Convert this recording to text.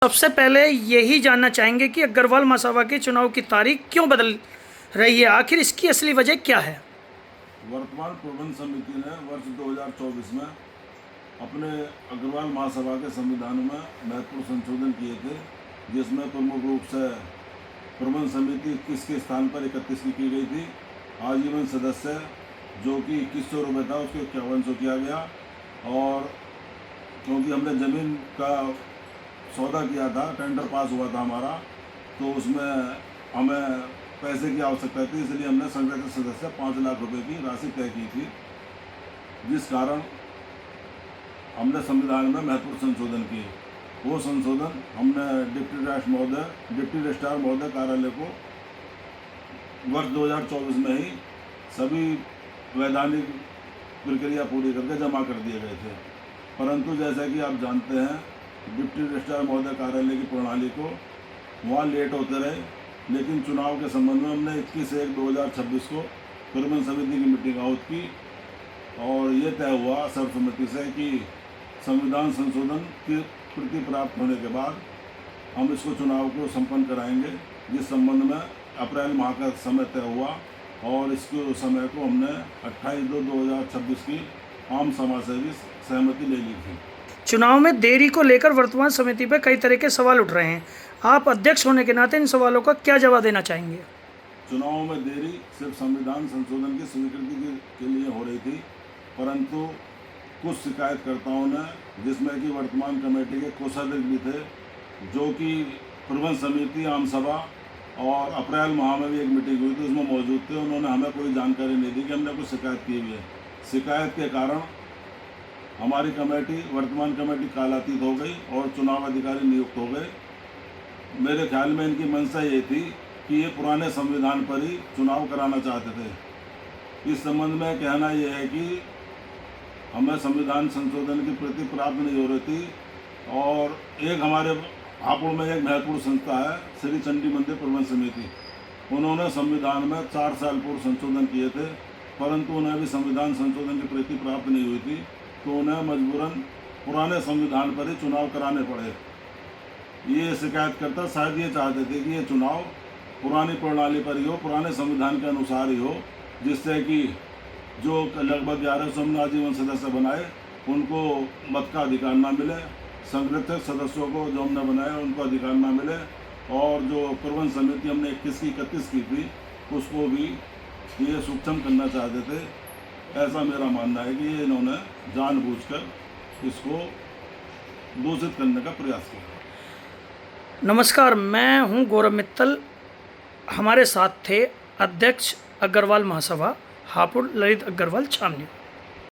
सबसे पहले यही जानना चाहेंगे कि अग्रवाल महासभा के चुनाव की तारीख क्यों बदल रही है, आखिर इसकी असली वजह क्या है। वर्तमान प्रबंध समिति ने वर्ष 2024 में अपने अग्रवाल महासभा के संविधान में महत्वपूर्ण संशोधन किए थे, जिसमें प्रमुख रूप से प्रबंध समिति 21 के स्थान पर 31 की गई थी। आजीवन सदस्य जो कि 2100 रुपये था उसको 5100 किया गया। और क्योंकि हमने ज़मीन का सौदा किया था, टेंडर पास हुआ था हमारा, तो उसमें हमें पैसे की आवश्यकता थी, इसलिए हमने संग्रह सदस्य 5 लाख रुपए की राशि तय की थी, जिस कारण हमने संविधान में महत्वपूर्ण संशोधन किए। वो संशोधन हमने डिप्टी रजिस्ट्रार महोदय कार्यालय को वर्ष 2024 में ही सभी वैधानिक प्रक्रिया पूरी करके जमा कर दिए गए थे। परंतु जैसा कि आप जानते हैं, डिप्टी रजिस्ट्रार महोदय कार्यालय की प्रणाली को वहाँ लेट होते रहे, लेकिन चुनाव के संबंध में हमने 21/1/2026 को प्रबंध समिति की मीटिंग आउट की और ये तय हुआ सर्वसम्मति से कि संविधान संशोधन की प्रति प्राप्त होने के बाद हम इसको चुनाव को संपन्न कराएंगे, जिस संबंध में अप्रैल माह का समय तय हुआ और इसके समय को हमने 28/2/2026 की आम सभा से भी सहमति ले ली थी। चुनाव में देरी को लेकर वर्तमान समिति पर कई तरह के सवाल उठ रहे हैं, आप अध्यक्ष होने के नाते इन सवालों का क्या जवाब देना चाहेंगे। चुनाव में देरी सिर्फ संविधान संशोधन की स्वीकृति के लिए हो रही थी, परंतु कुछ शिकायतकर्ताओं ने, जिसमें कि वर्तमान कमेटी के कोषाध्यक्ष भी थे, जो कि प्रबंध समिति आम सभा और अप्रैल माह में भी एक मीटिंग हुई थी उसमें मौजूद थे, उन्होंने हमें कोई जानकारी नहीं दी कि हमने कुछ शिकायत की हुई है। शिकायत के कारण हमारी कमेटी, वर्तमान कमेटी कालातीत हो गई और चुनाव अधिकारी नियुक्त हो गए। मेरे ख्याल में इनकी मंशा ये थी कि ये पुराने संविधान पर ही चुनाव कराना चाहते थे। इस संबंध में कहना यह है कि हमें संविधान संशोधन की प्रति प्राप्त नहीं हो रही थी। और एक हमारे हापुड़ में एक महत्वपूर्ण संस्था है, श्री चंडी मंदिर प्रबंध समिति, उन्होंने संविधान में 4 साल पूर्व संशोधन किए थे, परंतु उन्हें भी संविधान संशोधन की प्रति प्राप्त नहीं हुई थी, तो उन्हें मजबूरन पुराने संविधान पर ही चुनाव कराने पड़े। ये शिकायतकर्ता शायद ये चाहते थे कि ये चुनाव पुरानी प्रणाली पर ही हो, पुराने संविधान के अनुसार ही हो, जिससे कि जो लगभग 1100 हमने आजीवन सदस्य बनाए उनको मत का अधिकार ना मिले, संगठित सदस्यों को जो हमने बनाए उनको अधिकार ना मिले, और जो प्रबंध समिति हमने 21 की 31 की थी उसको भी ये सूक्ष्म करना चाहते थे। ऐसा मेरा मानना है कि ये इन्होंने जानबूझकर इसको दूषित करने का प्रयास किया। नमस्कार, मैं हूं गौरव मित्तल। हमारे साथ थे अध्यक्ष अग्रवाल महासभा हापुड़ ललित अग्रवाल छावनी।